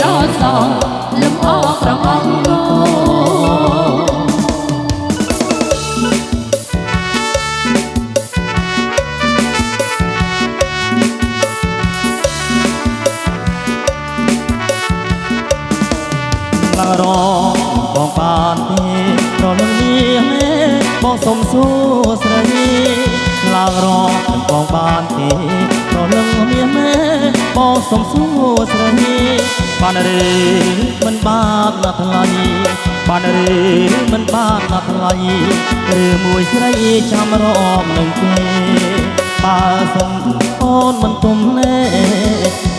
ស្រសងលំអក្រងអង្គរងបងបានទេប្រលឹងនេះបងសុំសួស្រីឡើងរងបងបានទេប្រលឹងនេះបងសុំសួស្រីបានឬមិនបានណាថ្លៃបានឬមិនបានណាថ្លៃឬមួយស្រីចាំរំនឹងគេបើសិនអូនមិនទុំណែ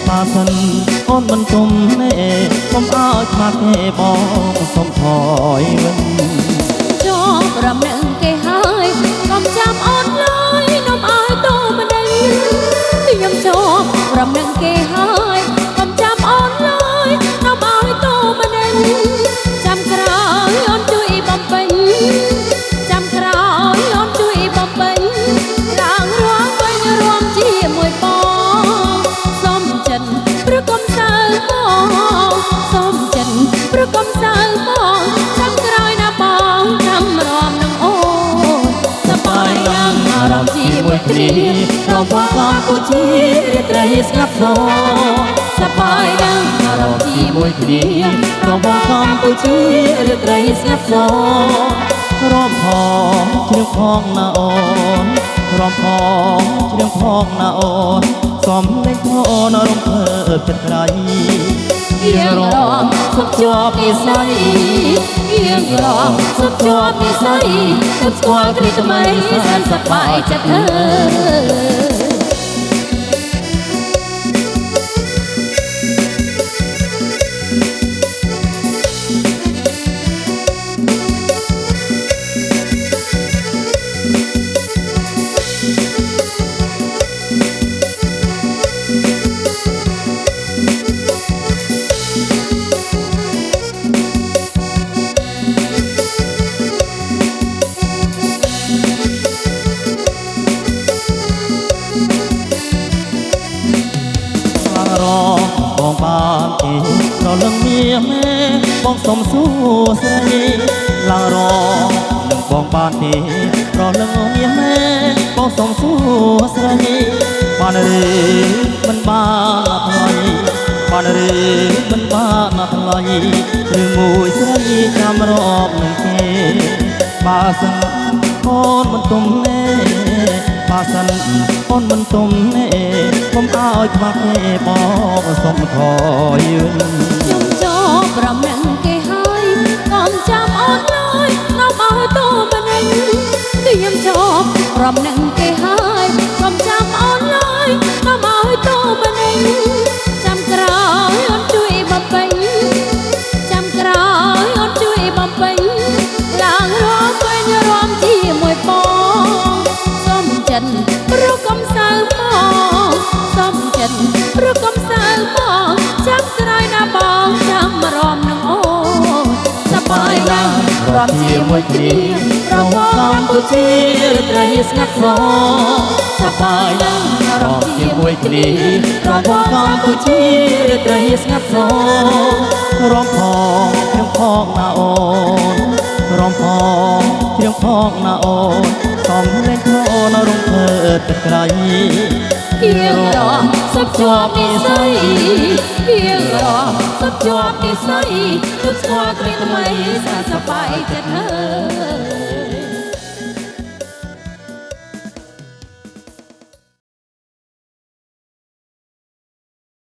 បើសិនអូនមិនទុំណែកុំឲ្យខ្មាស់ទេបងសុំថយវិញជាប់រំនឹងគេហើយកុំចាំអូនឡើយនំឲ្យតូម្ដេចខ្ញុំជាប់រំនឹងគេហើយកុំចាំអូនឡើយនំឲ្យតូម្ដេចចាំក្រោយអូនជួយបំពេញចាំក្រោយអូនជួយបំពេញឡើងរួមវិញរួមជាមួយបងសុំចិនព្រឹកកុំសើបងសុំចិនព្រឹកកុំសើបងចាំក្រោយណាបងចាំរំនឹងអូនសប្បាយយ៉ាងអារម្មណ៍ជាមួយគ្នារំបងកម្ពុជារាត្រីស្ងាត់សសប្បាយយ៉ាងអារម្មណ៍ជាមួយគ្នារំបងកម្ពុជារាត្រីស្ងាត់សរំផងជ្រៀងផងណាអូនរំផងជ្រៀងផងណាអូនសំលេងអូនរំភើបចិត្តក្រៃៀងរំសុខជាប់និស័យៀងរំសុខជាប់និស័យទើបស្គាល់គ្រីថ្មីសែនសប្បាយចិត្តអើបងបានទេប្រលឹងមានបងសុំសួស្រីឡើងរងនឹងបងបានទេប្រលឹងមានបងសុំសួស្រីបានឬមិនបានថ្លៃបានឬមិនបានថ្លៃឬមួយស្រីចាំរកនឹងគេបើសិនអូនមិនទុំណែបើសិនអូនមិនទុំណែកុំឲ្យខ្វះទេបងសុំថយវិញខ្ញុំជាប់រំនឹងគេហើយកុំចាំអូនឡើយនំឲ្យតូម្ដេចខ្ញុំជាប់រំនឹងគេហើយកុំចាំអូនឡើយនំឲ្យតូម្ដេចចាំក្រោយអូនជួយបំពេញចាំក្រោយអូនជួយបំពេញឡើងរួមវិញរួមជាមួយបងសុំចិនព្រោះកុំសើបងសុំចិនព្រោះកុំសើបងចាំក្រោយណាបងចាំរំនឹងអូនសប្បាយណាស់រំជាមួយគ្នារំកម្ពុជារាត្រីស្ងាត់សសប្បាយណាស់រំជាមួយគ្នារំកម្ពុជារាត្រីស្ងាត់សរំផងជ្រៀងផងណាអូនរំផងជ្រៀងផងណាអូនសំលេងអូនរំភើបចិត្តក្រៃៀងរំសុខជាប់និស័យៀងរំសុខជាប់និស័យទើបស្គាល់គ្រីថ្មីសប្